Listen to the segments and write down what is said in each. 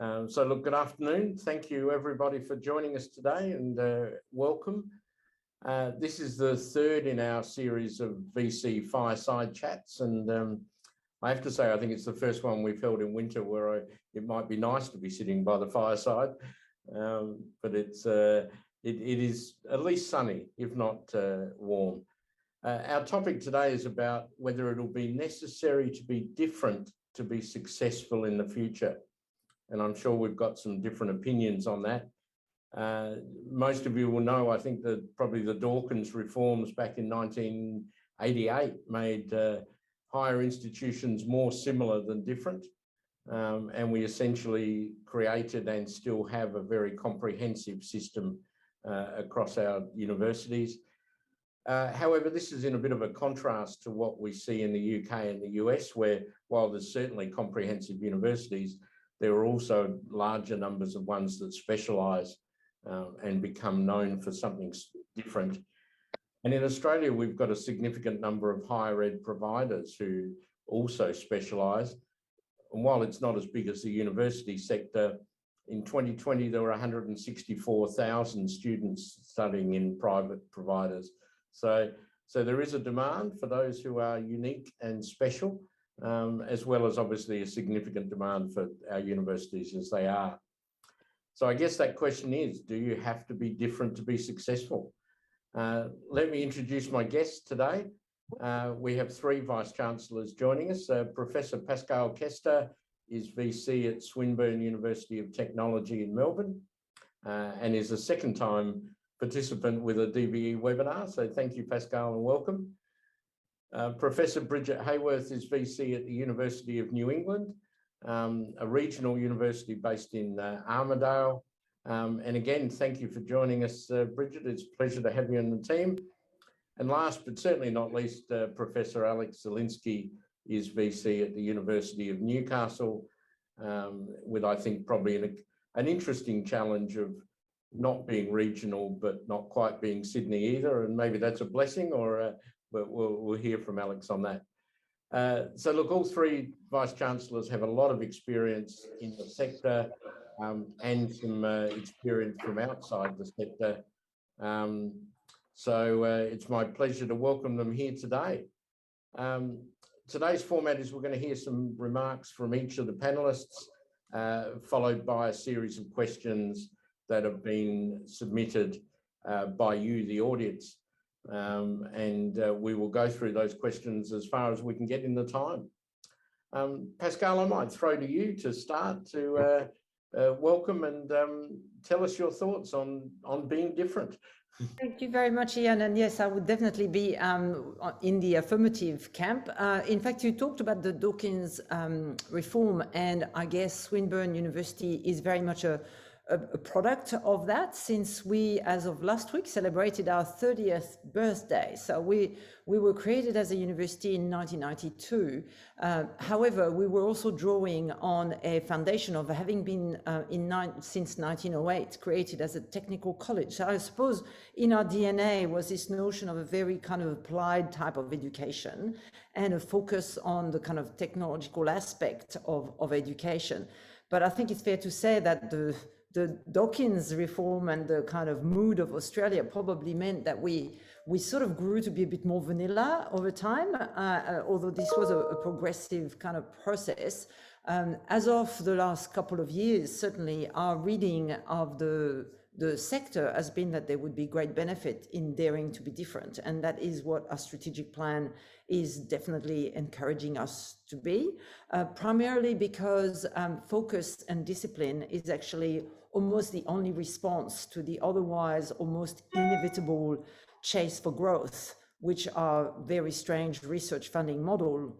So look, good afternoon. Thank you everybody for joining us today and welcome. This is the third in our series of VC Fireside Chats, and I have to say I think it's the first one we've held in winter where it might be nice to be sitting by the fireside, but it is at least sunny, if not warm. Our topic today is about whether it'll be necessary to be different to be successful in the future. And I'm sure we've got some different opinions on that. Most of you will know, I think, that probably the Dawkins reforms back in 1988 made higher institutions more similar than different. And we essentially created and still have a very comprehensive system across our universities. However, this is in a bit of a contrast to what we see in the UK and the US, where while there's certainly comprehensive universities, there are also larger numbers of ones that specialise and become known for something different. And in Australia, we've got a significant number of higher ed providers who also specialise. And while it's not as big as the university sector, in 2020, there were 164,000 students studying in private providers. So there is a demand for those who are unique and special, as well as obviously a significant demand for our universities as they are. So I guess that question is, do you have to be different to be successful? Let me introduce my guests today. We have three Vice-Chancellors joining us. Professor Pascale Quester is VC at Swinburne University of Technology in Melbourne and is a second-time participant with a DVE webinar. So thank you, Pascale, and welcome. Professor Brigid Heywood is VC at the University of New England, a regional university based in Armidale. And again, thank you for joining us, Brigid. It's a pleasure to have you on the team. And last but certainly not least, Professor Alex Zelinsky is VC at the University of Newcastle, with, I think, probably an interesting challenge of not being regional, but not quite being Sydney either. And maybe that's a blessing, or but we'll hear from Alex on that. So look, all three Vice-Chancellors have a lot of experience in the sector and some experience from outside the sector. So it's my pleasure to welcome them here today. Today's format is we're going to hear some remarks from each of the panelists, followed by a series of questions that have been submitted by you, the audience. And we will go through those questions as far as we can get in the time. Pascale, I might throw to you to start to welcome and tell us your thoughts on being different. Thank you very much, Ian. And yes, I would definitely be in the affirmative camp. In fact, you talked about the Dawkins reform, and I guess Swinburne University is very much a product of that, since we, as of last week, celebrated our 30th birthday. So we were created as a university in 1992. However, we were also drawing on a foundation of having been since 1908 created as a technical college. So I suppose in our DNA was this notion of a very kind of applied type of education and a focus on the kind of technological aspect of education. But I think it's fair to say that the Dawkins reform and the kind of mood of Australia probably meant that we sort of grew to be a bit more vanilla over time, although this was a progressive kind of process. As of the last couple of years, certainly our reading of the sector has been that there would be great benefit in daring to be different. And that is what our strategic plan is definitely encouraging us to be, primarily because focus and discipline is actually almost the only response to the otherwise almost inevitable chase for growth, which our very strange research funding model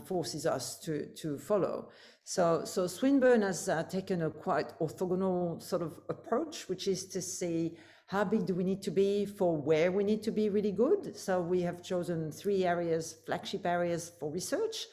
forces us to follow. So Swinburne has taken a quite orthogonal sort of approach, which is to see how big do we need to be for where we need to be really good. So we have chosen 3 areas, flagship areas for research.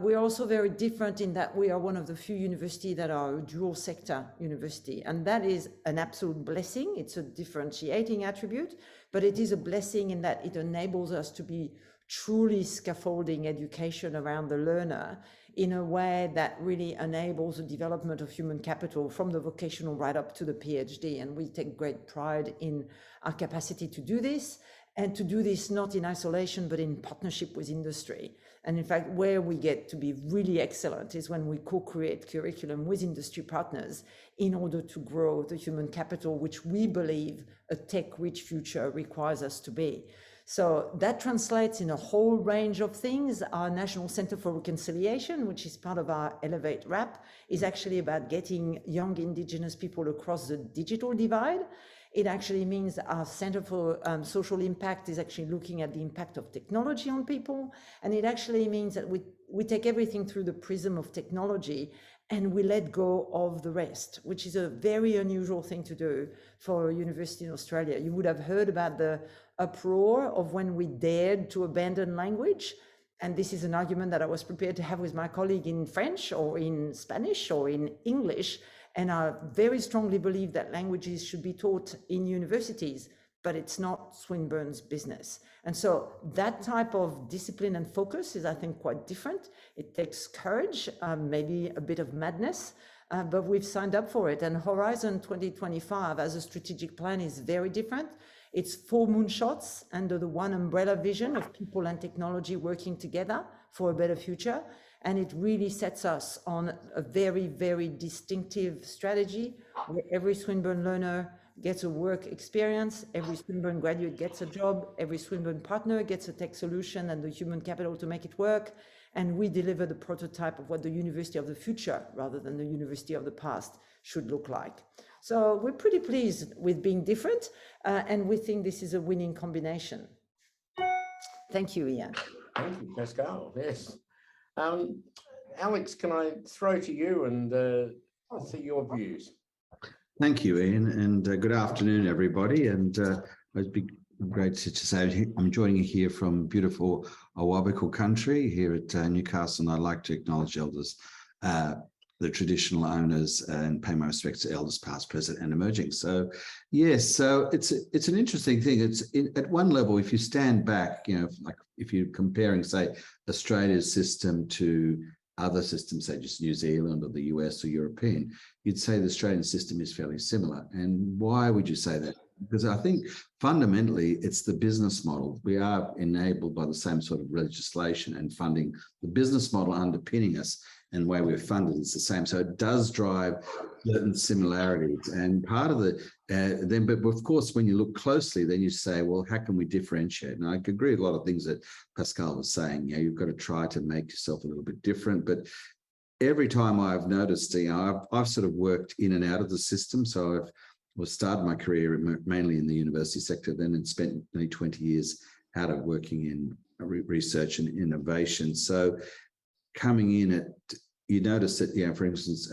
We're also very different in that we are one of the few universities that are a dual sector university, and that is an absolute blessing. It's a differentiating attribute, but it is a blessing in that it enables us to be truly scaffolding education around the learner in a way that really enables the development of human capital from the vocational right up to the PhD. And we take great pride in our capacity to do this, and to do this not in isolation, but in partnership with industry. And in fact, where we get to be really excellent is when we co-create curriculum with industry partners in order to grow the human capital, which we believe a tech-rich future requires us to be. So that translates in a whole range of things. Our National Center for Reconciliation, which is part of our Elevate RAP, is actually about getting young Indigenous people across the digital divide. It actually means our Center for Social Impact is actually looking at the impact of technology on people. And it actually means that we take everything through the prism of technology and we let go of the rest, which is a very unusual thing to do for a university in Australia. You would have heard about the uproar of when we dared to abandon language. And this is an argument that I was prepared to have with my colleague in French or in Spanish or in English. And I very strongly believe that languages should be taught in universities, but it's not Swinburne's business. And so that type of discipline and focus is, I think, quite different. It takes courage, maybe a bit of madness, but we've signed up for it. And Horizon 2025 as a strategic plan is very different. It's 4 moonshots under the one umbrella vision of people and technology working together for a better future. And it really sets us on a very, very distinctive strategy where every Swinburne learner gets a work experience, every Swinburne graduate gets a job, every Swinburne partner gets a tech solution and the human capital to make it work. And we deliver the prototype of what the university of the future, rather than the university of the past, should look like. So we're pretty pleased with being different, and we think this is a winning combination. Thank you, Ian. Thank you, Pascale. Yes. Alex, can I throw to you and see your views? Thank you, Ian, and good afternoon, everybody. And it'd be great to say I'm joining you here from beautiful Awabakal country here at Newcastle, and I'd like to acknowledge elders, the traditional owners, and pay my respects to elders past, present, and emerging. So, yes, so it's an interesting thing. At one level, if you stand back, like if you're comparing, say, Australia's system to other systems, say just New Zealand or the US or European, you'd say the Australian system is fairly similar. And why would you say that? Because I think fundamentally it's the business model. We are enabled by the same sort of legislation and funding. The business model underpinning us and the way we're funded is the same. So it does drive certain similarities. And part of but of course, when you look closely, then you say, well, how can we differentiate? And I agree with a lot of things that Pascale was saying. You've got to try to make yourself a little bit different. But every time I've noticed, I've sort of worked in and out of the system. So I've started my career mainly in the university sector, then spent nearly 20 years out of working in research and innovation. So coming in you notice that, for instance,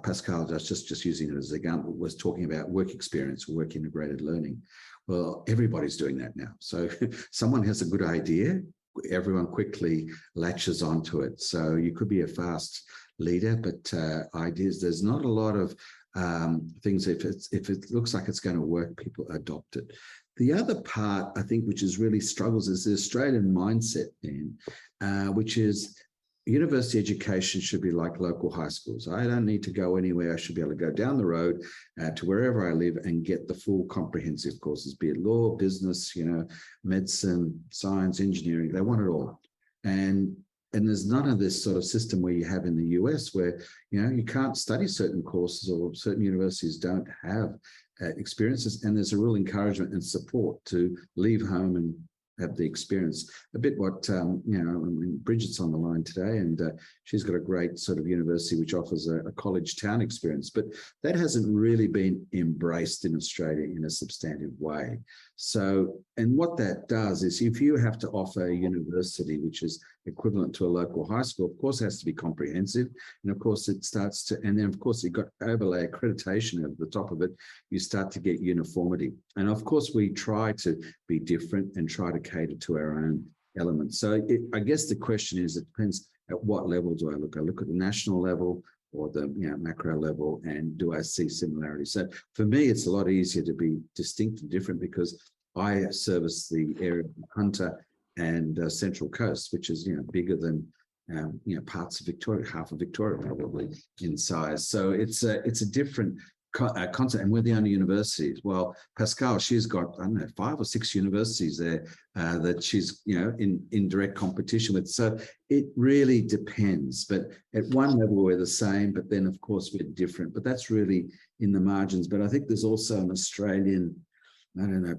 Pascale, just using it as an example, was talking about work experience or work integrated learning. Well, everybody's doing that now. So someone has a good idea, everyone quickly latches onto it. So you could be a fast leader, but ideas, there's not a lot of things. If it looks like it's going to work, people adopt it. The other part, I think, which is really struggles is the Australian mindset, which is university education should be like local high schools. I don't need to go anywhere. I should be able to go down the road to wherever I live and get the full comprehensive courses, be it law, business, medicine, science, engineering. They want it all. And there's none of this sort of system where you have in the US where, you can't study certain courses or certain universities don't have experiences. And there's a real encouragement and support to leave home and have the experience. A bit what, Brigid's on the line today, and she's got a great sort of university which offers a college town experience, but that hasn't really been embraced in Australia in a substantive way. So, and what that does is if you have to offer a university which is equivalent to a local high school, of course it has to be comprehensive, and of course it starts to, and then of course you've got overlay accreditation over the top of it, you start to get uniformity. And of course we try to be different and try to cater to our own elements. So I guess the question is, it depends at what level do I look? I look at the national level or the macro level, and do I see similarities? So for me, it's a lot easier to be distinct and different because I service the area of Hunter and Central Coast, which is bigger than parts of Victoria, half of Victoria probably in size. So it's a different concept, and we're the only universities. Well, Pascale, she's got, I don't know, 5 or 6 universities there that she's, in direct competition with. So it really depends. But at one level, we're the same, but then, of course, we're different. But that's really in the margins. But I think there's also an Australian,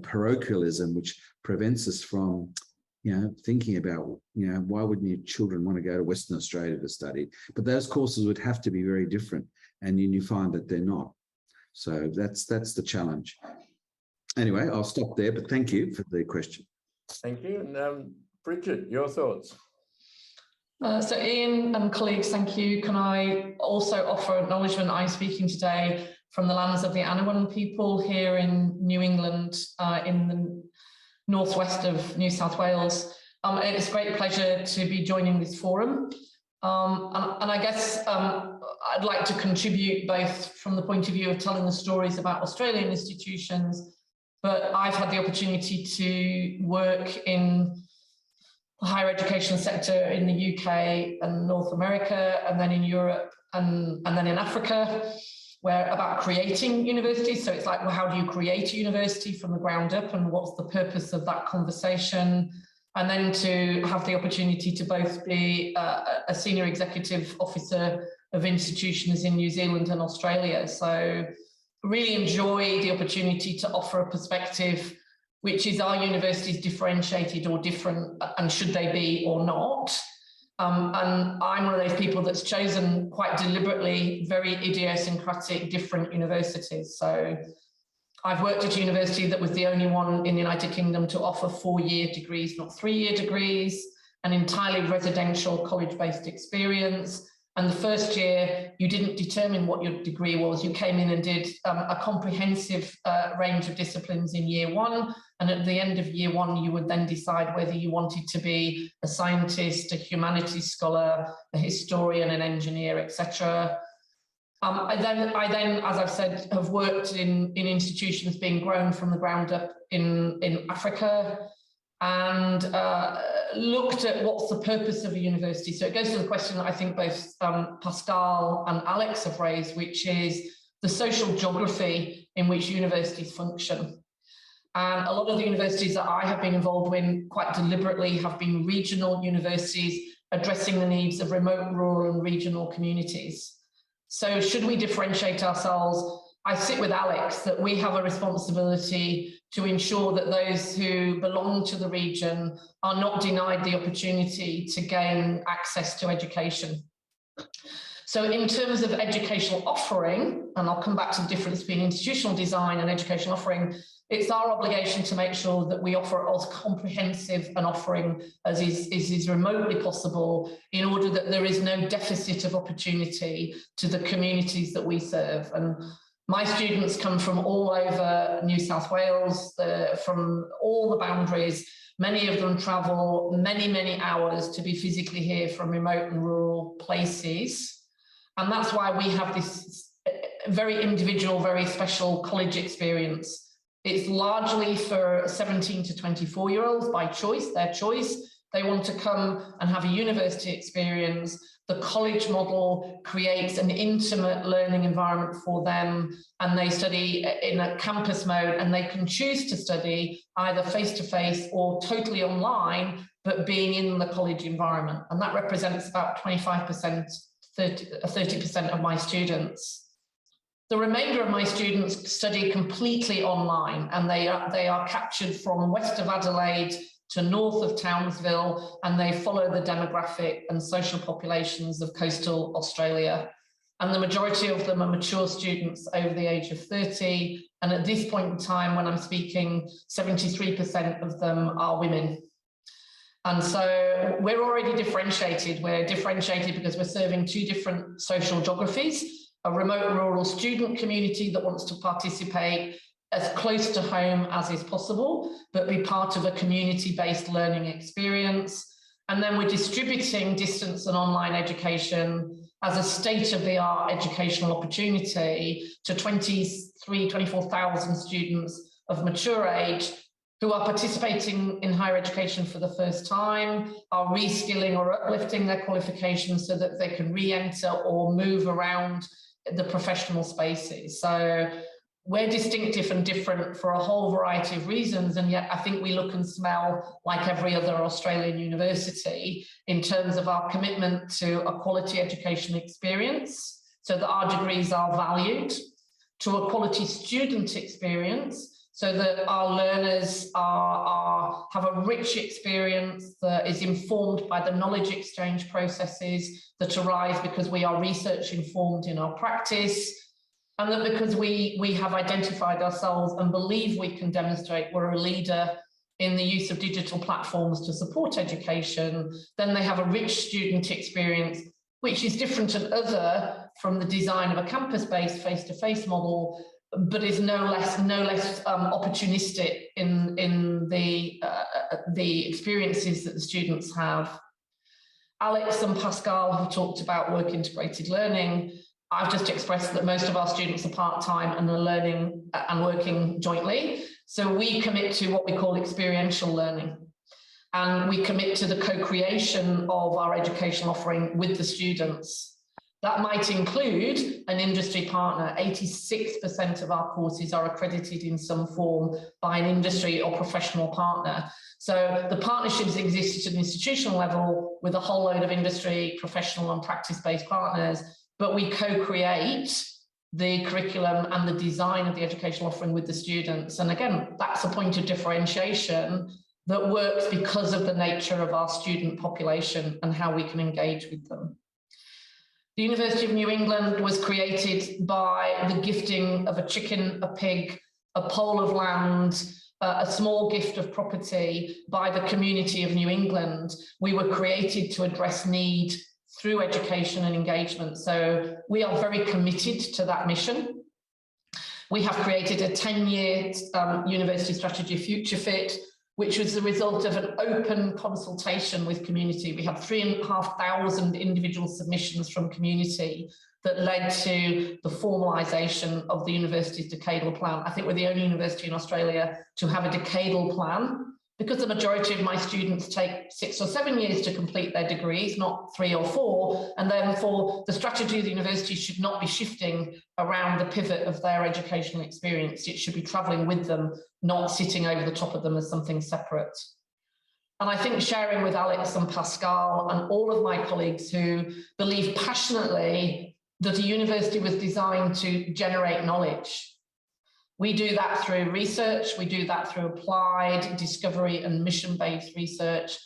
parochialism, which prevents us from, thinking about, why wouldn't your children want to go to Western Australia to study? But those courses would have to be very different. And you find that they're not. So that's the challenge. Anyway, I'll stop there, but thank you for the question. Thank you. And Brigid, your thoughts? So Ian and colleagues, thank you. Can I also offer acknowledgement? I'm speaking today from the lands of the Anawan people here in New England, in the northwest of New South Wales. It's a great pleasure to be joining this forum. And I guess I'd like to contribute both from the point of view of telling the stories about Australian institutions, but I've had the opportunity to work in the higher education sector in the UK and North America, and then in Europe and then in Africa, where about creating universities. So it's like, well, how do you create a university from the ground up, and what's the purpose of that conversation? And then to have the opportunity to both be a senior executive officer of institutions in New Zealand and Australia. So really enjoy the opportunity to offer a perspective, which is, are universities differentiated or different, and should they be or not? And I'm one of those people that's chosen quite deliberately very idiosyncratic different universities. So I've worked at a university that was the only one in the United Kingdom to offer 4-year degrees, not 3-year degrees, an entirely residential college-based experience. And the first year, you didn't determine what your degree was. You came in and did a comprehensive range of disciplines in year 1. And at the end of year 1, you would then decide whether you wanted to be a scientist, a humanities scholar, a historian, an engineer, etc. I then, as I've said, have worked in institutions being grown from the ground up in Africa, and looked at what's the purpose of a university. So it goes to the question that I think both Pascale and Alex have raised, which is the social geography in which universities function. And a lot of the universities that I have been involved in quite deliberately have been regional universities addressing the needs of remote, rural and regional communities. So should we differentiate ourselves? I sit with Alex that we have a responsibility to ensure that those who belong to the region are not denied the opportunity to gain access to education. So in terms of educational offering, and I'll come back to the difference between institutional design and educational offering, it's our obligation to make sure that we offer as comprehensive an offering as is remotely possible, in order that there is no deficit of opportunity to the communities that we serve. And my students come from all over New South Wales, from all the boundaries. Many of them travel many, many hours to be physically here from remote and rural places. And that's why we have this very individual, very special college experience. It's largely for 17 to 24-year-olds by choice, their choice. They want to come and have a university experience. The college model creates an intimate learning environment for them, and they study in a campus mode, and they can choose to study either face-to-face or totally online, but being in the college environment. And that represents about 25%, 30% of my students. The remainder of my students study completely online, and they are captured from west of Adelaide to north of Townsville, and they follow the demographic and social populations of coastal Australia. And the majority of them are mature students over the age of 30. And at this point in time, when I'm speaking, 73% of them are women. And so we're already differentiated. We're differentiated because we're serving 2 different social geographies: a remote rural student community that wants to participate as close to home as is possible, but be part of a community-based learning experience. And then we're distributing distance and online education as a state-of-the-art educational opportunity to 24,000 students of mature age, who are participating in higher education for the first time, are reskilling or uplifting their qualifications so that they can re-enter or move around the professional spaces. So we're distinctive and different for a whole variety of reasons, and yet I think we look and smell like every other Australian university in terms of our commitment to a quality education experience, so that our degrees are valued, to a quality student experience, so that our learners have a rich experience that is informed by the knowledge exchange processes that arise because we are research informed in our practice, and that because we have identified ourselves and believe we can demonstrate we're a leader in the use of digital platforms to support education, then they have a rich student experience, which is different and other from the design of a campus-based face-to-face model, but is no less opportunistic in the experiences that the students have. Alex and Pascale have talked about work-integrated learning. I've just expressed that most of our students are part-time and are learning and working jointly. So we commit to what we call experiential learning. And we commit to the co-creation of our educational offering with the students. That might include an industry partner. 86% of our courses are accredited in some form by an industry or professional partner. So the partnerships exist at an institutional level with a whole load of industry, professional and practice-based partners, but we co-create the curriculum and the design of the educational offering with the students. And again, that's a point of differentiation that works because of the nature of our student population and how we can engage with them. The University of New England was created by the gifting of a chicken, a pig, a pole of land, a small gift of property by the community of New England. We were created to address need through education and engagement. So we are very committed to that mission. We have created a 10-year university strategy, Future Fit, which was the result of an open consultation with community. We had 3,500 individual submissions from community that led to the formalisation of the university's decadal plan. I think we're the only university in Australia to have a decadal plan, because the majority of my students take 6 or 7 years to complete their degrees, not 3 or 4, and therefore the strategy of the university should not be shifting around the pivot of their educational experience. It should be travelling with them, not sitting over the top of them as something separate. And I think sharing with Alex and Pascale and all of my colleagues who believe passionately that a university was designed to generate knowledge. We do that through research, we do that through applied discovery and mission-based research,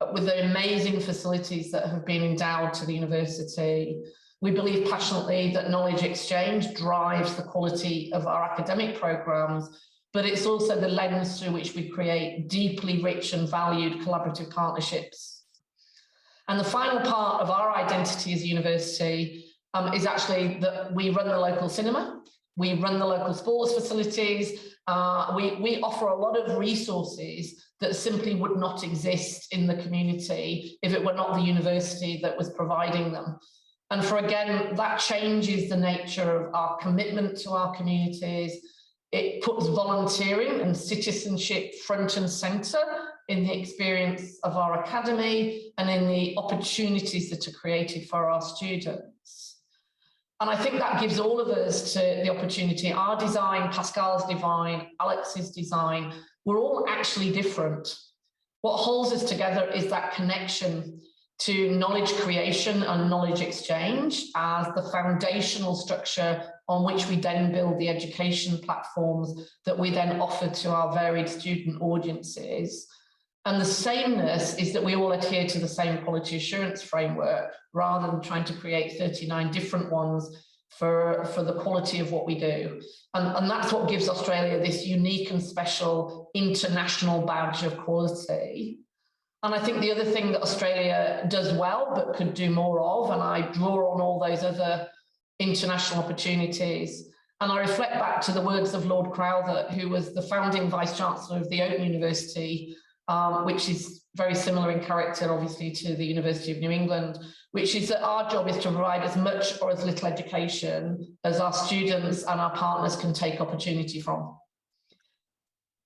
but with the amazing facilities that have been endowed to the university. We believe passionately that knowledge exchange drives the quality of our academic programs, but it's also the lens through which we create deeply rich and valued collaborative partnerships. And the final part of our identity as a university is actually that we run the local cinema. We run the local sports facilities. We offer a lot of resources that simply would not exist in the community if it were not the university that was providing them. And again, that changes the nature of our commitment to our communities. It puts volunteering and citizenship front and centre in the experience of our academy and in the opportunities that are created for our students. And I think that gives all of us the opportunity, our design, Pascale's design, Alex's design, we're all actually different. What holds us together is that connection to knowledge creation and knowledge exchange as the foundational structure on which we then build the education platforms that we then offer to our varied student audiences. And the sameness is that we all adhere to the same quality assurance framework rather than trying to create 39 different ones for the quality of what we do. And that's what gives Australia this unique and special international badge of quality. And I think the other thing that Australia does well but could do more of, and I draw on all those other international opportunities, and I reflect back to the words of Lord Crowther, who was the founding Vice-Chancellor of the Open University, which is very similar in character, obviously, to the University of New England, which is that our job is to provide as much or as little education as our students and our partners can take opportunity from.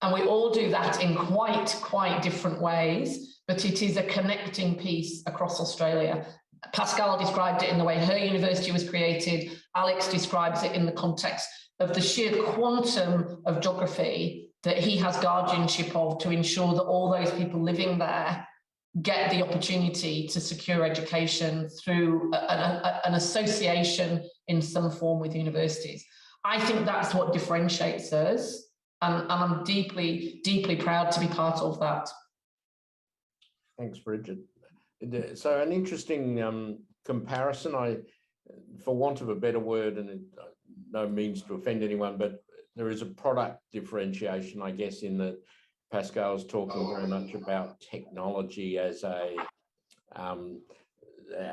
And we all do that in quite different ways, but it is a connecting piece across Australia. Pascale described it in the way her university was created. Alex describes it in the context of the sheer quantum of geography that he has guardianship of to ensure that all those people living there get the opportunity to secure education through an association in some form with universities. I think that's what differentiates us, and I'm deeply proud to be part of that. Thanks, Brigid. So an interesting comparison, for want of a better word, and no means to offend anyone, but there is a product differentiation, I guess, in that Pascale's talking very much about technology as a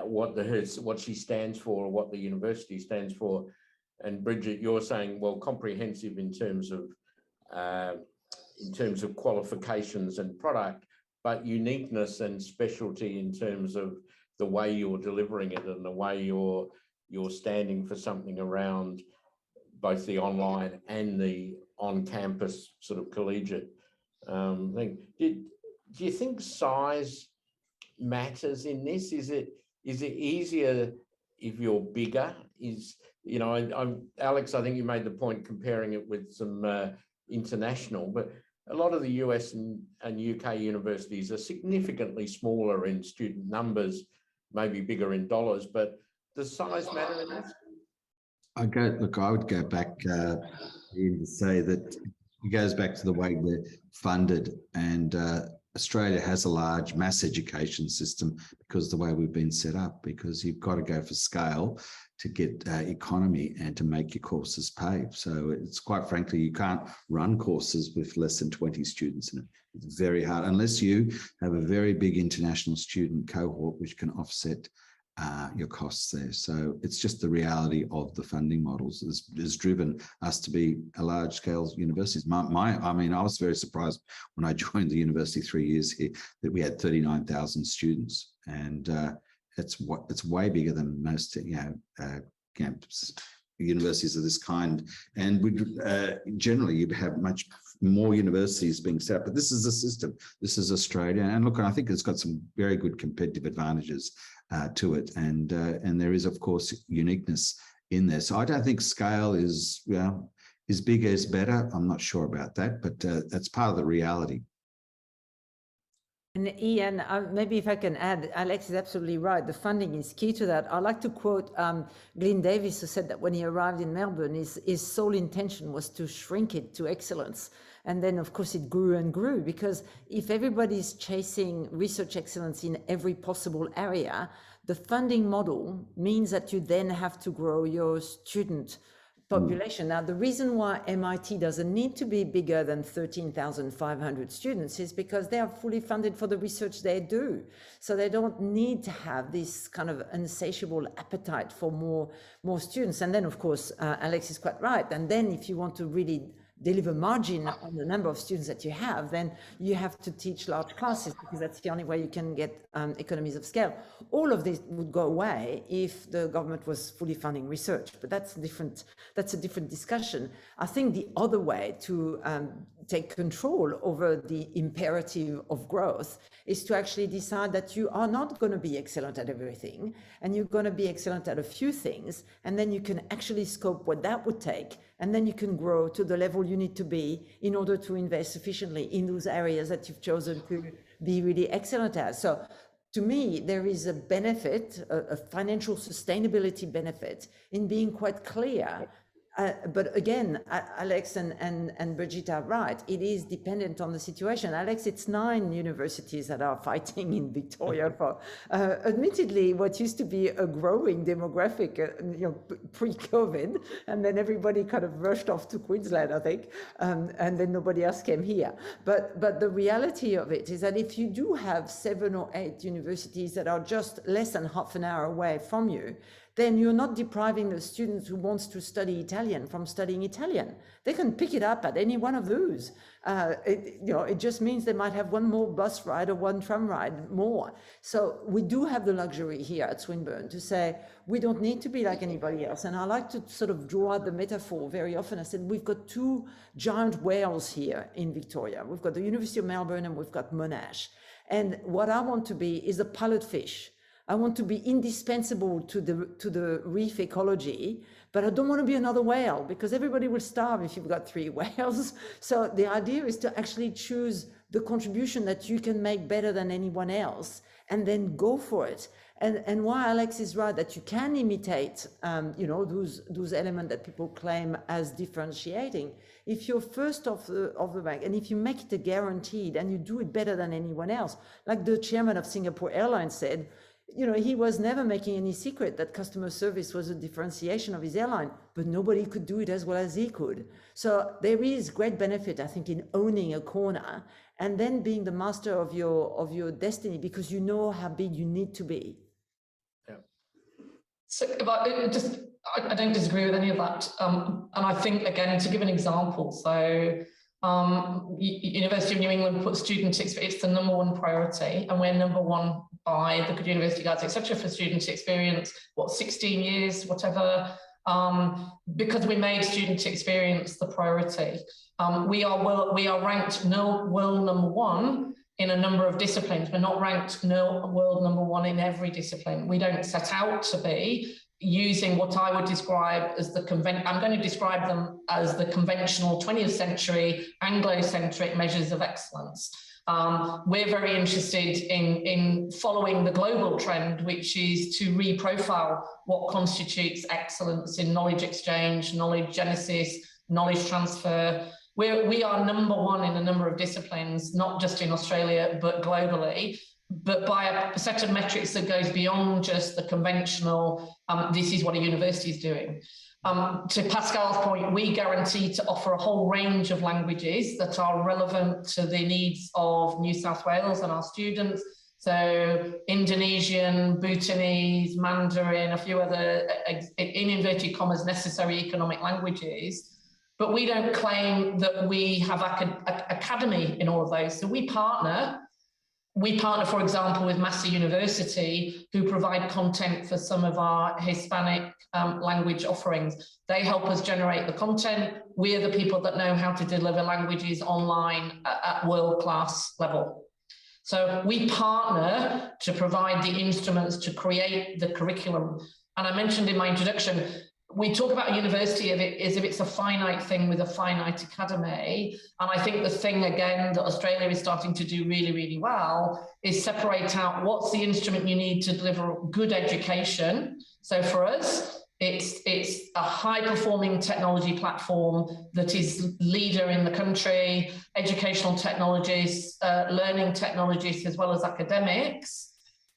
what she stands for, or what the university stands for. And Brigid, you're saying, well, comprehensive in terms of qualifications and product, but uniqueness and specialty in terms of the way you're delivering it and the way you're standing for something around both the online and the on-campus sort of collegiate thing. Do you think size matters in this? Is it easier if you're bigger? Alex, I think you made the point comparing it with some international, but a lot of the US and UK universities are significantly smaller in student numbers, maybe bigger in dollars, but does size matter in this? I would go back to say that it goes back to the way they're funded, and Australia has a large mass education system because of the way we've been set up, because you've got to go for scale to get economy and to make your courses pay. So it's quite frankly, you can't run courses with less than 20 students in it. It's very hard, unless you have a very big international student cohort, which can offset your costs there. So it's just the reality of the funding models has driven us to be a large scale universities. I was very surprised when I joined the university 3 years here that we had 39,000 students, and it's way bigger than most campus universities of this kind. And we generally you'd have much more universities being set up, but this is the system. This is Australia, and look, I think it's got some very good competitive advantages to it, and there is of course uniqueness in there. So I don't think scale is bigger is better. I'm not sure about that, but that's part of the reality. And Ian, maybe if I can add, Alex is absolutely right. The funding is key to that. I'd like to quote Glyn Davis, who said that when he arrived in Melbourne, his sole intention was to shrink it to excellence. And then, of course, it grew and grew, because if everybody's chasing research excellence in every possible area, the funding model means that you then have to grow your student population. Now, the reason why MIT doesn't need to be bigger than 13,500 students is because they are fully funded for the research they do. So they don't need to have this kind of insatiable appetite for more students. And then, of course, Alex is quite right. And then if you want to really deliver margin on the number of students that you have, then you have to teach large classes, because that's the only way you can get economies of scale. All of this would go away if the government was fully funding research, but that's a different discussion. I think the other way to take control over the imperative of growth is to actually decide that you are not going to be excellent at everything, and you're going to be excellent at a few things, and then you can actually scope what that would take, and then you can grow to the level you need to be in order to invest sufficiently in those areas that you've chosen to be really excellent at. So to me, there is a benefit, a financial sustainability benefit in being quite clear. But again, Alex and Brigid are right. It is dependent on the situation. Alex, it's 9 universities that are fighting in Victoria for, admittedly, what used to be a growing demographic, pre-COVID, and then everybody kind of rushed off to Queensland, I think, and then nobody else came here. But the reality of it is that if you do have 7 or 8 universities that are just less than half an hour away from you, then you're not depriving the students who wants to study Italian from studying Italian. They can pick it up at any one of those. It just means they might have one more bus ride or one tram ride more. So we do have the luxury here at Swinburne to say, we don't need to be like anybody else. And I like to sort of draw out the metaphor very often. I said, we've got two giant whales here in Victoria. We've got the University of Melbourne and we've got Monash. And what I want to be is a pilot fish. I want to be indispensable to the reef ecology, but I don't want to be another whale because everybody will starve if you've got 3 whales. So the idea is to actually choose the contribution that you can make better than anyone else and then go for it. And why Alex is right that you can imitate, those elements that people claim as differentiating. If you're first of the bank and if you make it a guaranteed and you do it better than anyone else, like the chairman of Singapore Airlines said, he was never making any secret that customer service was a differentiation of his airline, but nobody could do it as well as he could. So there is great benefit, I think, in owning a corner and then being the master of your destiny because you know how big you need to be. Yeah. So I don't disagree with any of that. And I think, again, to give an example, so University of New England puts student experience, it's the #1 priority, and we're #1 by the Good University Guides, etc., for student experience, 16 years, whatever, because we made student experience the priority. We are ranked world #1 in a number of disciplines. We're not ranked world #1 in every discipline. We don't set out to be using what I would describe as I'm going to describe them as the conventional 20th century Anglo-centric measures of excellence. We're very interested in following the global trend, which is to reprofile what constitutes excellence in knowledge exchange, knowledge genesis, knowledge transfer. We are #1 in a number of disciplines, not just in Australia, but globally, but by a set of metrics that goes beyond just the conventional, this is what a university is doing. To Pascale's point, we guarantee to offer a whole range of languages that are relevant to the needs of New South Wales and our students. So Indonesian, Bhutanese, Mandarin, a few other, in inverted commas, necessary economic languages. But we don't claim that we have academy in all of those. So we partner, for example, with Massey University, who provide content for some of our Hispanic language offerings. They help us generate the content. We're the people that know how to deliver languages online at world-class level. So we partner to provide the instruments to create the curriculum. And I mentioned in my introduction, we talk about a university as if it's a finite thing with a finite academy. And I think the thing, again, that Australia is starting to do really, really well is separate out what's the instrument you need to deliver good education. So for us, it's a high-performing technology platform that is leader in the country, educational technologists, learning technologists, as well as academics.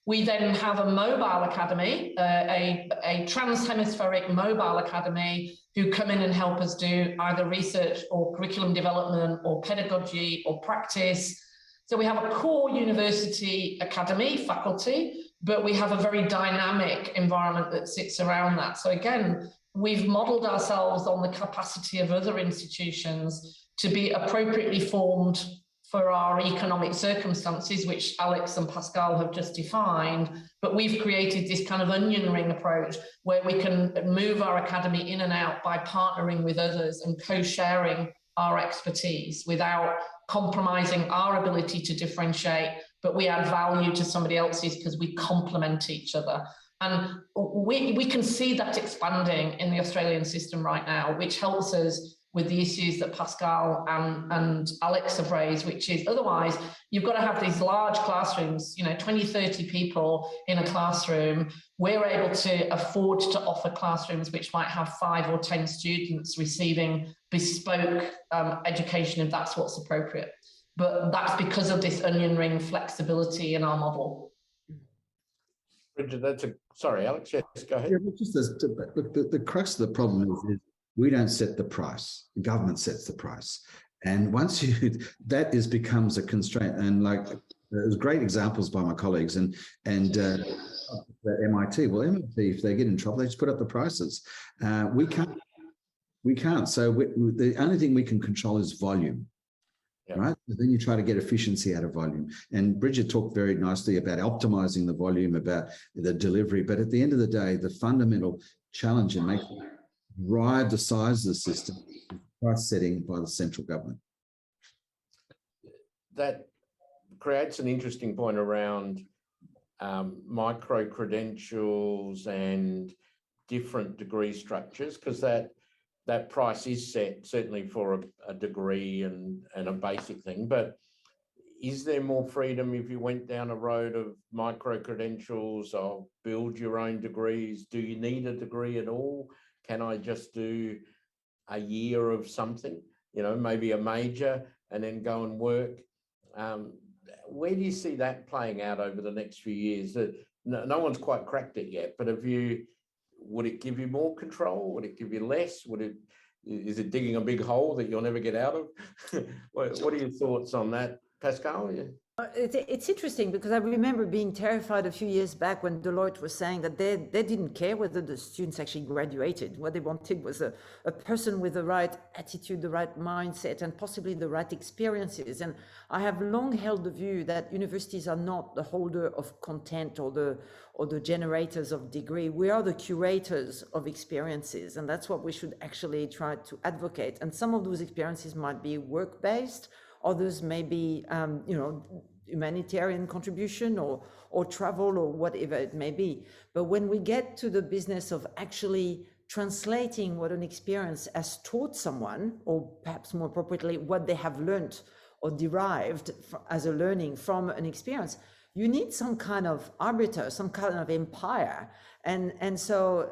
We then have a mobile academy, a trans-hemispheric mobile academy who come in and help us do either research or curriculum development or pedagogy or practice. So we have a core university academy faculty, but we have a very dynamic environment that sits around that. So again, we've modeled ourselves on the capacity of other institutions to be appropriately formed for our economic circumstances, which Alex and Pascale have just defined, but we've created this kind of onion ring approach where we can move our academy in and out by partnering with others and co-sharing our expertise without compromising our ability to differentiate, but we add value to somebody else's because we complement each other. And we can see that expanding in the Australian system right now, which helps us with the issues that Pascale and Alex have raised, which is otherwise you've got to have these large classrooms, 20, 30 people in a classroom. We're able to afford to offer classrooms which might have 5 or 10 students receiving bespoke education if that's what's appropriate. But that's because of this onion ring flexibility in our model. Brigid, sorry, Alex, yes, go ahead. Yeah, just the crux of the problem is we don't set the price. The government sets the price. And once that becomes a constraint. And like, there's great examples by my colleagues. And At MIT. Well, MIT, if they get in trouble, they just put up the prices. We can't. So the only thing we can control is volume. Yep. Right? But then you try to get efficiency out of volume. And Brigid talked very nicely about optimizing the volume, about the delivery. But at the end of the day, the fundamental challenge and drive the size of the system is price setting by the central government. That creates an interesting point around micro-credentials and different degree structures, because that price is set certainly for a degree and a basic thing, but is there more freedom if you went down a road of micro-credentials or build your own degrees? Do you need a degree at all? Can I just do a year of something, maybe a major, and then go and work? Where do you see that playing out over the next few years? No one's quite cracked it yet, but would it give you more control? Would it give you less? Is it digging a big hole that you'll never get out of? What are your thoughts on that, Pascale? Yeah. It's interesting because I remember being terrified a few years back when Deloitte was saying that they didn't care whether the students actually graduated. What they wanted was a person with the right attitude, the right mindset, and possibly the right experiences. And I have long held the view that universities are not the holder of content or the generators of degree. We are the curators of experiences, and that's what we should actually try to advocate. And some of those experiences might be work-based. Others may be, humanitarian contribution or travel or whatever it may be. But when we get to the business of actually translating what an experience has taught someone, or perhaps more appropriately, what they have learned or derived as a learning from an experience, you need some kind of arbiter, some kind of empire. And so,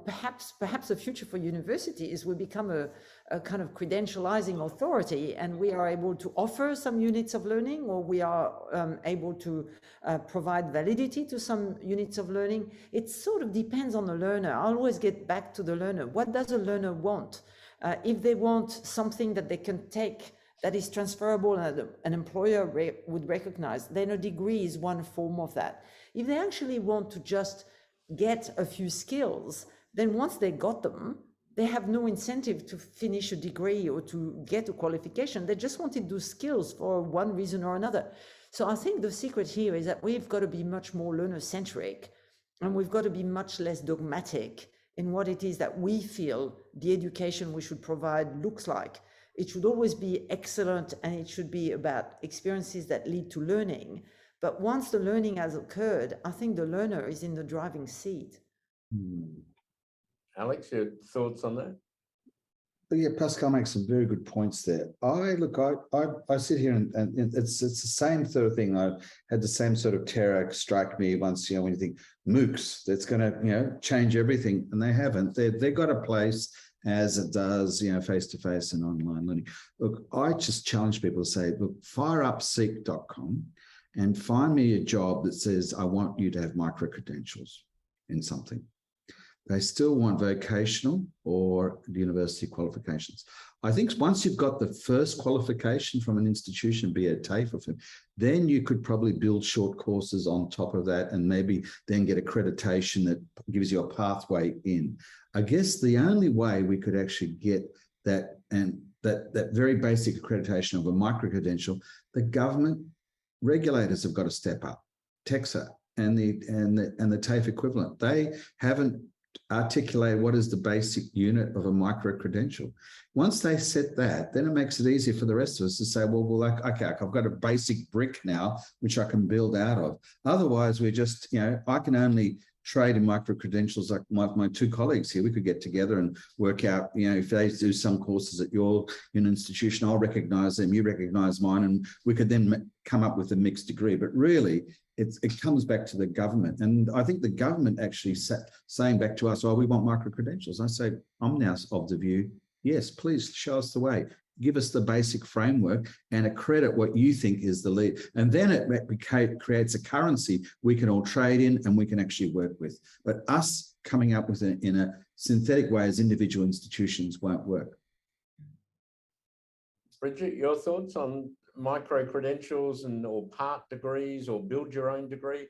perhaps the future for university is we become a kind of credentializing authority, and we are able to offer some units of learning, or we are able to provide validity to some units of learning. It sort of depends on the learner. I always get back to the learner. What does a learner want? If they want something that they can take that is transferable and an employer would recognize, then a degree is one form of that. If they actually want to just get a few skills, then once they got them, they have no incentive to finish a degree or to get a qualification. They just wanted those skills for one reason or another. So I think the secret here is that we've got to be much more learner-centric, and we've got to be much less dogmatic in what it is that we feel the education we should provide looks like. It should always be excellent, and it should be about experiences that lead to learning. But once the learning has occurred, I think the learner is in the driving seat. Alex, your thoughts on that? Yeah, Pascale makes some very good points there. I sit here and it's the same sort of thing. I had the same sort of terror strike me once, when you think MOOCs, that's going to, change everything, and they haven't. They've got a place as it does, face-to-face and online learning. Look, I just challenge people to say, look, fireupseek.com and find me a job that says, I want you to have micro-credentials in something. They still want vocational or university qualifications. I think once you've got the first qualification from an institution, be it TAFE or FIM, then you could probably build short courses on top of that and maybe then get accreditation that gives you a pathway in. I guess the only way we could actually get that, and that very basic accreditation of a micro-credential, the government regulators have got to step up. TEXA and the TAFE equivalent, they haven't articulate what is the basic unit of a micro-credential. Once they set that, then it makes it easier for the rest of us to say, well, okay, I've got a basic brick now, which I can build out of. Otherwise, we're just, I can only trade in micro-credentials like my two colleagues here. We could get together and work out, if they do some courses at your institution, I'll recognize them, you recognize mine, and we could then come up with a mixed degree. But really, it comes back to the government. And I think the government actually saying back to us, we want micro-credentials. I say, I'm now of the view, yes, please show us the way. Give us the basic framework and accredit what you think is the lead. And then it creates a currency we can all trade in and we can actually work with. But us coming up with it in a synthetic way as individual institutions won't work. Brigid, your thoughts on micro-credentials or part degrees or build your own degree?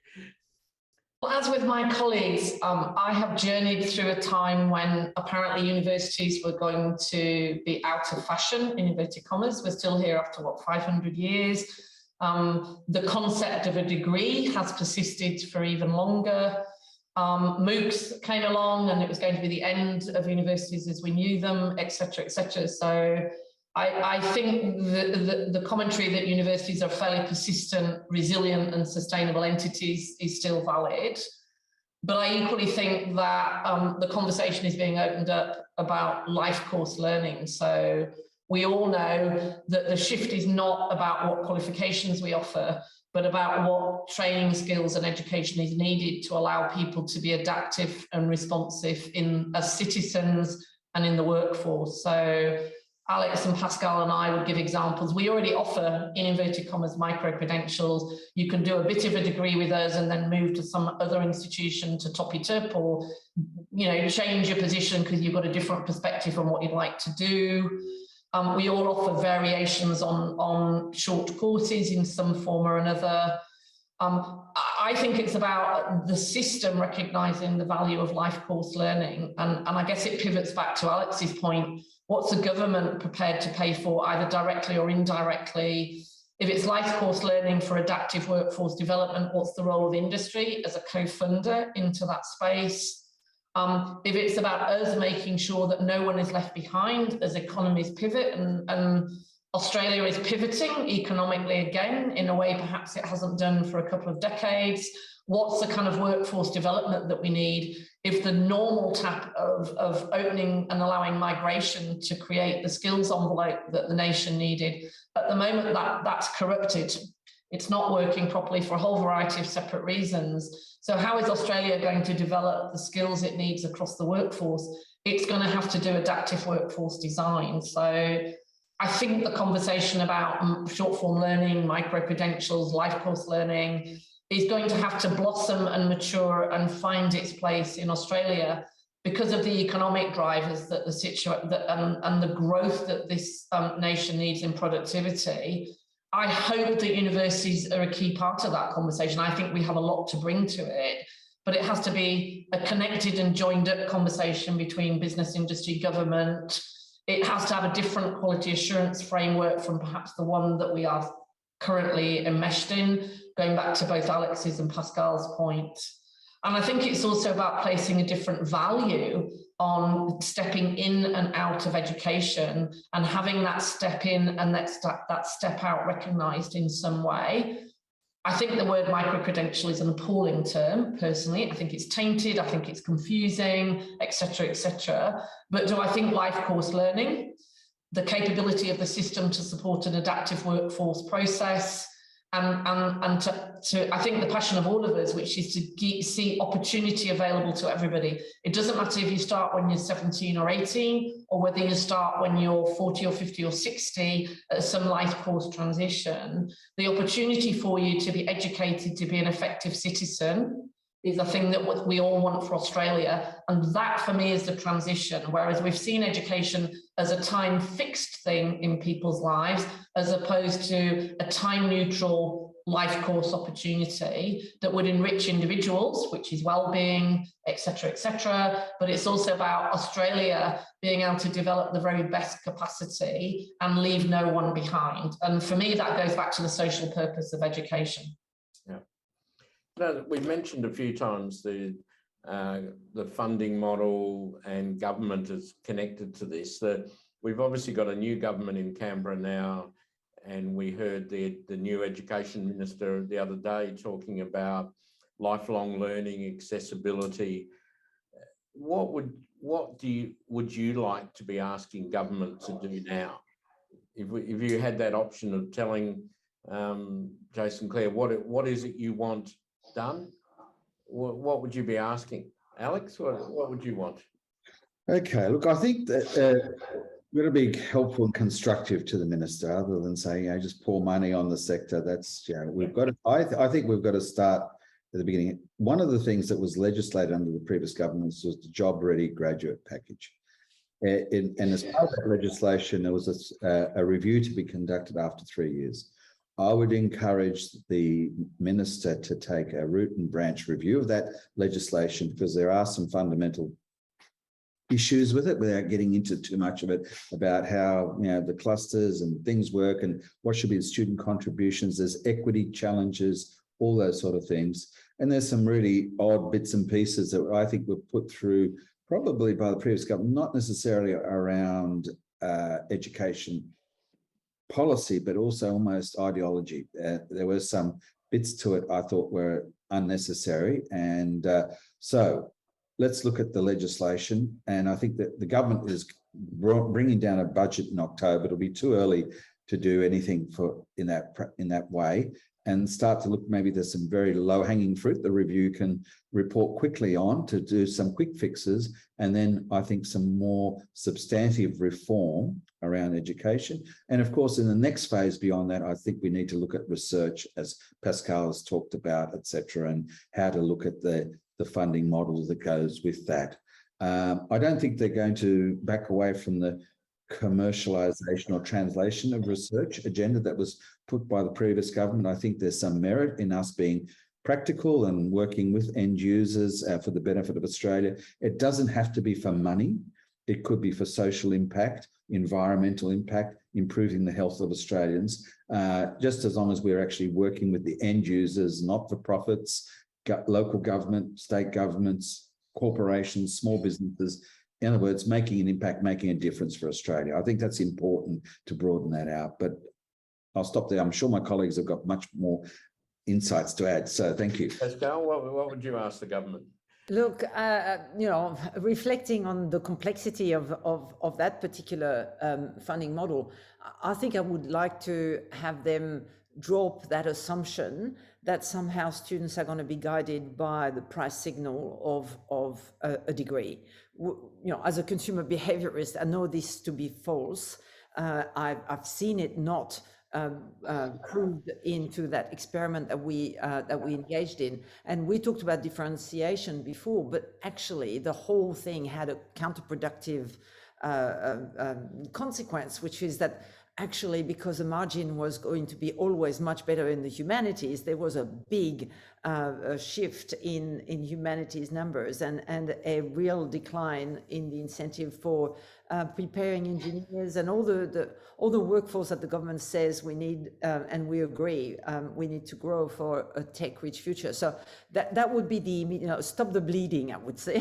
Well, as with my colleagues, I have journeyed through a time when apparently universities were going to be out of fashion, in inverted commas. We're still here after, what, 500 years. The concept of a degree has persisted for even longer. MOOCs came along and it was going to be the end of universities as we knew them, etc., etc. So I think the commentary that universities are fairly persistent, resilient and sustainable entities is still valid. But I equally think that the conversation is being opened up about life course learning. So we all know that the shift is not about what qualifications we offer, but about what training, skills and education is needed to allow people to be adaptive and responsive as citizens and in the workforce. So Alex and Pascale and I would give examples. We already offer, in inverted commas, micro-credentials. You can do a bit of a degree with us and then move to some other institution to top it up, or, you know, change your position because you've got a different perspective on what you'd like to do. We all offer variations on short courses in some form or another. I think it's about the system recognising the value of life course learning. And I guess it pivots back to Alex's point. What's the government prepared to pay for, either directly or indirectly? If it's life course learning for adaptive workforce development, what's the role of industry as a co-funder into that space? If it's about us making sure that no one is left behind as economies pivot, and Australia is pivoting economically again in a way perhaps it hasn't done for a couple of decades, what's the kind of workforce development that we need if the normal tap of opening and allowing migration to create the skills envelope that the nation needed, at the moment that's corrupted. It's not working properly for a whole variety of separate reasons. So how is Australia going to develop the skills it needs across the workforce? It's going to have to do adaptive workforce design. So I think the conversation about short form learning, micro-credentials, life course learning is going to have to blossom and mature and find its place in Australia because of the economic drivers that and the growth that this nation needs in productivity. I hope that universities are a key part of that conversation. I think we have a lot to bring to it, but it has to be a connected and joined up conversation between business, industry, government. It has to have a different quality assurance framework from perhaps the one that we are currently enmeshed in, going back to both Alex's and Pascale's point. And I think it's also about placing a different value on stepping in and out of education and having that step in and that step out recognised in some way. I think the word micro-credential is an appalling term, personally. I think it's tainted, I think it's confusing, etc., etc. But do I think life course learning, the capability of the system to support an adaptive workforce process, and to I think the passion of all of us, which is to see opportunity available to everybody. It doesn't matter if you start when you're 17 or 18, or whether you start when you're 40 or 50 or 60 at some life course transition. The opportunity for you to be educated, to be an effective citizen, is a thing that we all want for Australia. And that for me is the transition. Whereas we've seen education as a time fixed thing in people's lives, as opposed to a time neutral life course opportunity that would enrich individuals, which is well-being, etc., etc. But it's also about Australia being able to develop the very best capacity and leave no one behind. And for me, that goes back to the social purpose of education. Yeah. No, we've mentioned a few times the funding model, and government is connected to this. We've obviously got a new government in Canberra now, and we heard the new education minister the other day talking about lifelong learning, accessibility. What would you like to be asking government to do now? If you had that option of telling Jason, Claire, what is it you want done? What would you be asking? Alex, what would you want? Okay, look, I think that we're going to be helpful and constructive to the minister, other than saying, just pour money on the sector. That's, we've got to, I think we've got to start at the beginning. One of the things that was legislated under the previous governments was the Job Ready Graduate Package. And as part of that legislation, there was a review to be conducted after 3 years. I would encourage the Minister to take a root and branch review of that legislation, because there are some fundamental issues with it, without getting into too much of it, about how the clusters and things work and what should be the student contributions. There's equity challenges, all those sort of things. And there's some really odd bits and pieces that I think were put through probably by the previous government, not necessarily around education policy, but also almost ideology. There were some bits to it I thought were unnecessary. And so let's look at the legislation. And I think that the government is bringing down a budget in October. It'll be too early to do anything in that way, and start to look, maybe there's some very low-hanging fruit the review can report quickly on to do some quick fixes, and then I think some more substantive reform around education. And of course, in the next phase beyond that, I think we need to look at research, as Pascale has talked about, etc., and how to look at the funding model that goes with that. I don't think they're going to back away from the commercialization or translation of research agenda that was put by the previous government. I think there's some merit in us being practical and working with end users for the benefit of Australia. It doesn't have to be for money. It could be for social impact, environmental impact, improving the health of Australians, just as long as we're actually working with the end users, not-for-profits, local government, state governments, corporations, small businesses. In other words, making an impact, making a difference for Australia. I think that's important to broaden that out, but I'll stop there. I'm sure my colleagues have got much more insights to add. So thank you. Pascale, what would you ask the government? Look, reflecting on the complexity of that particular funding model, I think I would like to have them drop that assumption that somehow students are going to be guided by the price signal of a degree. As a consumer behaviorist, I know this to be false. I've seen it not proved into that experiment that we engaged in. And we talked about differentiation before, but actually the whole thing had a counterproductive consequence, which is that actually, because the margin was going to be always much better in the humanities, there was a big shift in humanities numbers and a real decline in the incentive for preparing engineers and all the workforce that the government says we need, and we agree we need to grow for a tech-rich future. So that would be the stop the bleeding, I would say,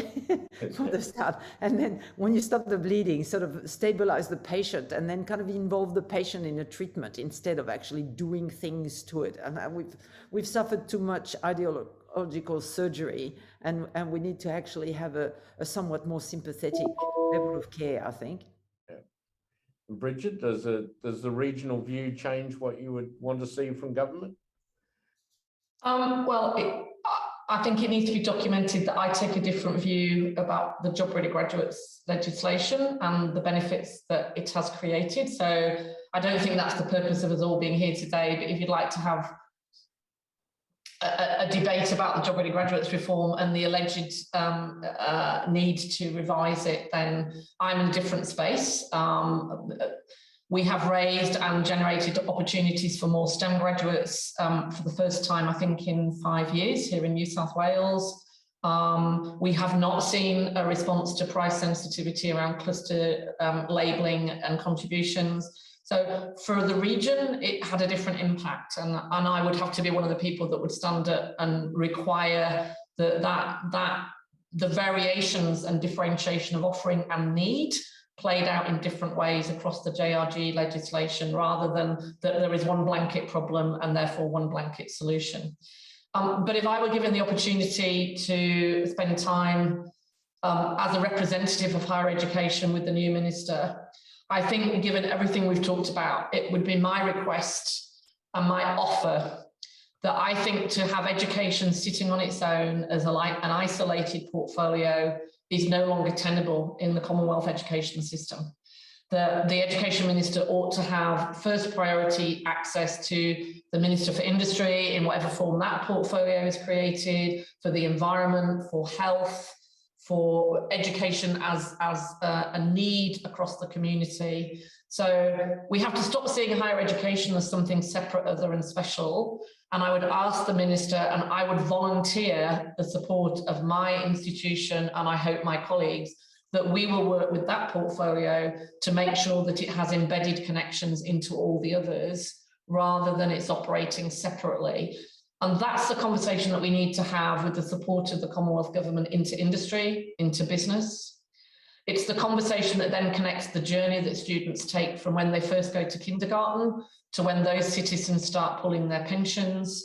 from the start. And then when you stop the bleeding, sort of stabilize the patient, and then kind of involve the patient in a treatment instead of actually doing things to it. And we've suffered too much ideological surgery, and we need to actually have a somewhat more sympathetic level of care, I think. Yeah. Brigid, does the regional view change what you would want to see from government? I think it needs to be documented that I take a different view about the Job Ready Graduates legislation and the benefits that it has created. So I don't think that's the purpose of us all being here today, but if you'd like to have a debate about the Job Ready Graduates reform and the alleged need to revise it, then I'm in a different space. We have raised and generated opportunities for more STEM graduates for the first time, I think, in 5 years here in New South Wales. We have not seen a response to price sensitivity around cluster labelling and contributions. So for the region, it had a different impact, and I would have to be one of the people that would stand up and require that the variations and differentiation of offering and need played out in different ways across the JRG legislation, rather than that there is one blanket problem and therefore one blanket solution. But if I were given the opportunity to spend time as a representative of higher education with the new minister, I think, given everything we've talked about, it would be my request and my offer that I think to have education sitting on its own as an isolated portfolio is no longer tenable in the Commonwealth education system. The Education Minister ought to have first priority access to the Minister for Industry in whatever form that portfolio is created, for the environment, for health, for education as a need across the community. So we have to stop seeing higher education as something separate, other and special. And I would ask the Minister, and I would volunteer the support of my institution, and I hope my colleagues, that we will work with that portfolio to make sure that it has embedded connections into all the others, rather than it's operating separately. And that's the conversation that we need to have with the support of the Commonwealth Government into industry, into business. It's the conversation that then connects the journey that students take from when they first go to kindergarten to when those citizens start pulling their pensions,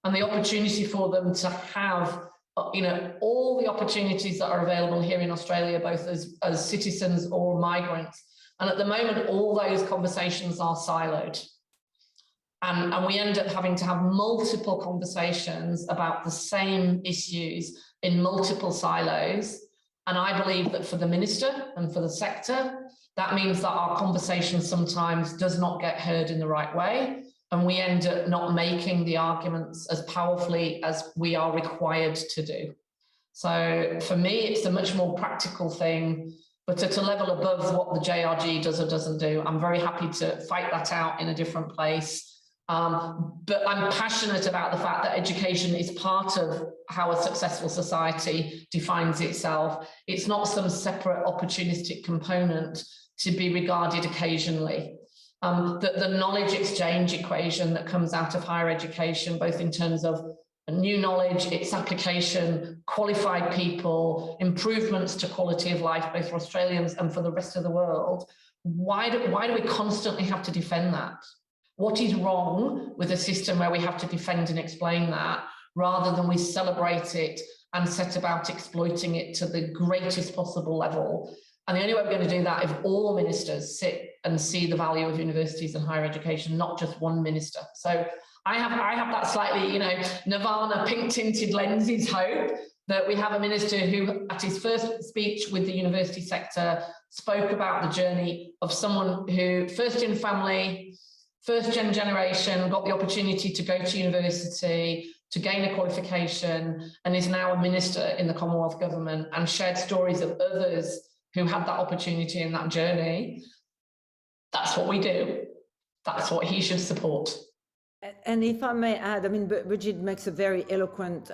and the opportunity for them to have, you know, all the opportunities that are available here in Australia, both as citizens or migrants. And at the moment, all those conversations are siloed. And we end up having to have multiple conversations about the same issues in multiple silos. And I believe that for the Minister and for the sector, that means that our conversation sometimes does not get heard in the right way. And we end up not making the arguments as powerfully as we are required to do. So for me, it's a much more practical thing, but at a level above what the JRG does or doesn't do. I'm very happy to fight that out in a different place. But I'm passionate about the fact that education is part of how a successful society defines itself. It's not some separate opportunistic component to be regarded occasionally. The knowledge exchange equation that comes out of higher education, both in terms of new knowledge, its application, qualified people, improvements to quality of life, both for Australians and for the rest of the world. Why do we constantly have to defend that? What is wrong with a system where we have to defend and explain that, rather than we celebrate it and set about exploiting it to the greatest possible level? And the only way we're going to do that is if all ministers sit and see the value of universities and higher education, not just one minister. So I have that slightly, you know, Nirvana pink-tinted lenses hope that we have a minister who, at his first speech with the university sector, spoke about the journey of someone who, first in family, first generation, got the opportunity to go to university, to gain a qualification, and is now a minister in the Commonwealth Government, and shared stories of others who had that opportunity in that journey. That's what we do. That's what he should support. And if I may add, I mean, Brigid makes a very eloquent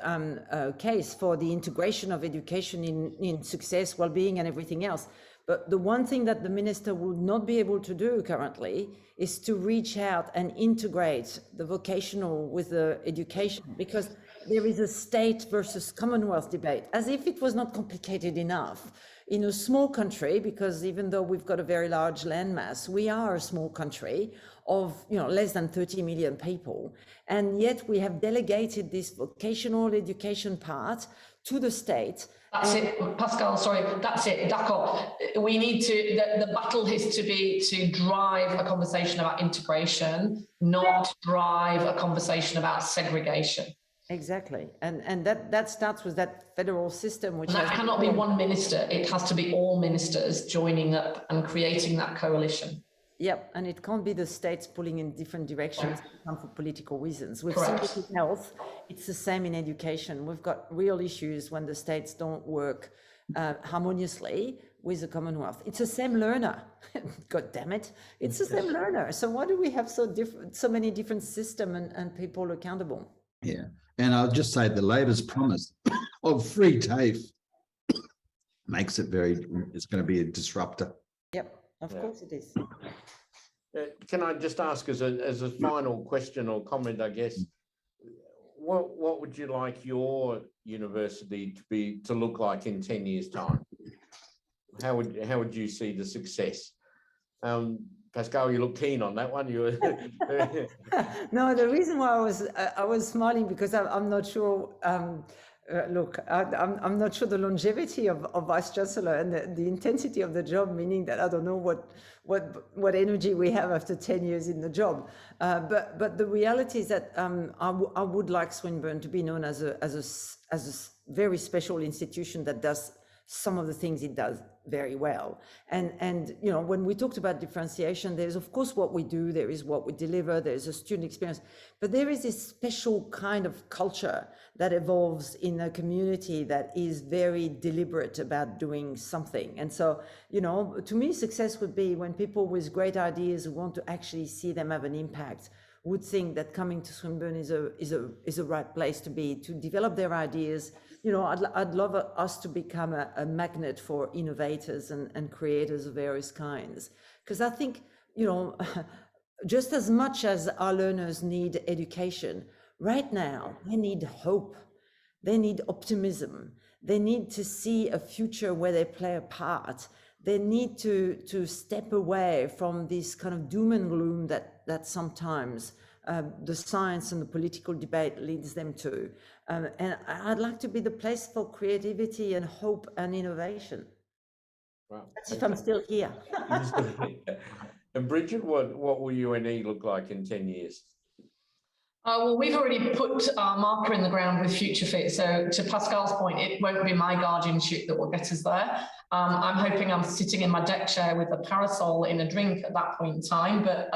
case for the integration of education in success, well-being and everything else. But the one thing that the minister would not be able to do currently is to reach out and integrate the vocational with the education, because there is a state versus Commonwealth debate, as if it was not complicated enough. In a small country, because even though we've got a very large landmass, we are a small country of, you know, less than 30 million people. And yet we have delegated this vocational education part to the state. That's it, Pascale, sorry, that's it, d'accord. We need to, the battle is to be to drive a conversation about integration, not drive a conversation about segregation. Exactly, and that starts with that federal system, which that cannot be one minister. It has to be all ministers joining up and creating that coalition. Yep, and it can't be the states pulling in different directions for political reasons. We've Correct. seen it in health. It's the same in education. We've got real issues when the states don't work harmoniously with the Commonwealth. It's the same learner. God damn it! It's the same learner. So why do we have so many different systems and people accountable? Yeah. And I'll just say the Labor's promise of free TAFE makes it it's going to be a disruptor. Yep, of course it is. Can I just ask as a final question or comment, I guess, what would you like your university to look like in 10 years' time? How would you see the success? Pascale, you look keen on that one. No, the reason why I was smiling because I'm not sure. Look, I'm not sure the longevity of Vice-Chancellor and the intensity of the job, meaning that I don't know what energy we have after 10 years in the job. But the reality is that I would like Swinburne to be known as a very special institution that does some of the things it does very well. And you know, when we talked about differentiation, there's of course what we do, there is what we deliver, there's a student experience, but there is this special kind of culture that evolves in a community that is very deliberate about doing something. And so, you know, to me, success would be when people with great ideas who want to actually see them have an impact would think that coming to Swinburne is a right place to be, to develop their ideas. You know, I'd love us to become a magnet for innovators and creators of various kinds. Because I think, you know, just as much as our learners need education, right now, they need hope, they need optimism, they need to see a future where they play a part. They need to step away from this kind of doom and gloom that sometimes the science and the political debate leads them to. And I'd like to be the place for creativity and hope and innovation. Wow. That's if I'm still here. And Brigid, what will UNE look like in 10 years? Well, we've already put our marker in the ground with Future Fit. So to Pascale's point, it won't be my guardianship that will get us there. I'm hoping I'm sitting in my deck chair with a parasol in a drink at that point in time. But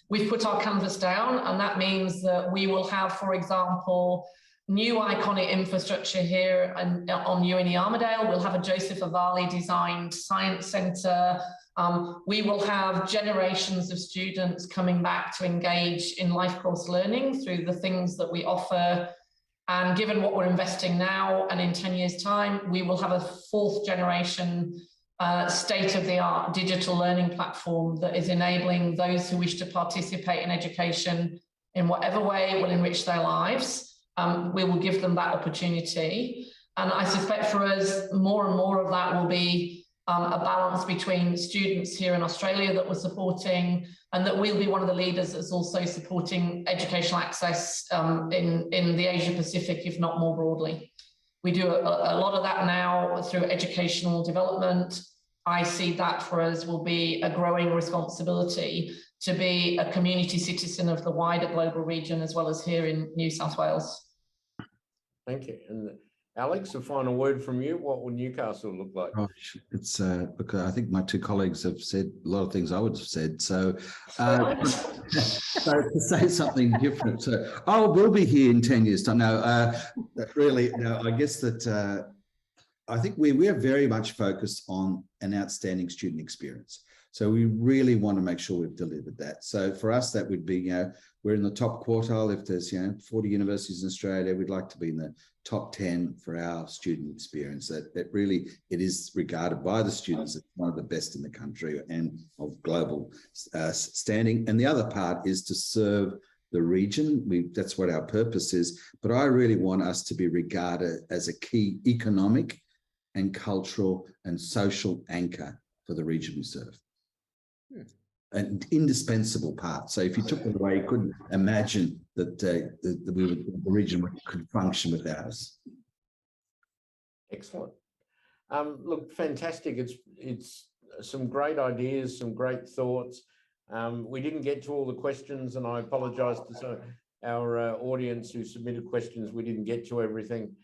we've put our canvas down, and that means that we will have, for example, new iconic infrastructure here on UNE Armadale. We'll have a Joseph Avali designed science centre. We will have generations of students coming back to engage in life course learning through the things that we offer. And given what we're investing now and in 10 years' time, we will have a fourth generation state-of-the-art digital learning platform that is enabling those who wish to participate in education in whatever way will enrich their lives. We will give them that opportunity. And I suspect for us, more and more of that will be a balance between students here in Australia that we're supporting, and that we'll be one of the leaders that's also supporting educational access in the Asia Pacific, if not more broadly. We do a lot of that now through educational development. I see that for us will be a growing responsibility to be a community citizen of the wider global region, as well as here in New South Wales. Thank you. And Alex, a final word from you. What will Newcastle look like? Oh, it's because I think my two colleagues have said a lot of things I would have said. So, so to say something different. So, we'll be here in 10 years' time. No, really, no. I guess that I think we are very much focused on an outstanding student experience. So we really want to make sure we've delivered that. So for us, that would be, you know, we're in the top quartile. If there's, 40 universities in Australia, we'd like to be in the top 10 for our student experience. That really, it is regarded by the students as one of the best in the country and of global standing. And the other part is to serve the region. That's what our purpose is. But I really want us to be regarded as a key economic and cultural and social anchor for the region we serve. An indispensable part. So if you took it away, you couldn't imagine that the region could function without us. Excellent. Look, fantastic. It's some great ideas, some great thoughts. We didn't get to all the questions, and I apologise to some our audience who submitted questions. We didn't get to everything.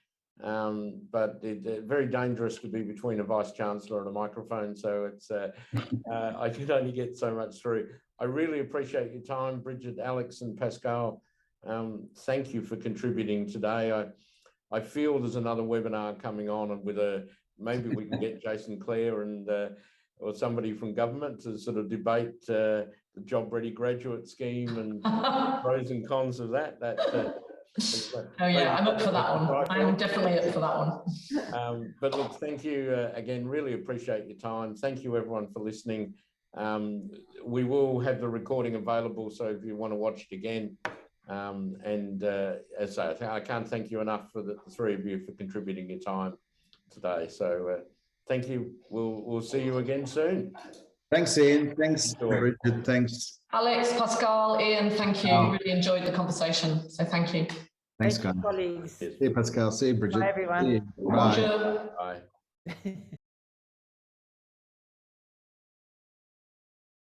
But it's very dangerous to be between a Vice-Chancellor and a microphone, so it's I could only get so much through. I really appreciate your time, Brigid, Alex and Pascale. Thank you for contributing today. I feel there's another webinar coming on, and with maybe we can get Jason Clare and or somebody from government to sort of debate the Job Ready Graduate Scheme and pros and cons of that. Oh yeah, I'm up for that one. I'm definitely up for that one. But look, thank you again. Really appreciate your time. Thank you everyone for listening. We will have the recording available, so if you want to watch it again. As I can't thank you enough for the three of you for contributing your time today. So thank you. We'll see you again soon. Thanks, Ian. Thanks, Brigid. Thanks, Alex, Pascale, Ian. Thank you. Really enjoyed the conversation. So thank you. Thanks, Thank you, colleagues. See you, Pascale. See you, Brigid. Bye, everyone. Bye. Bye.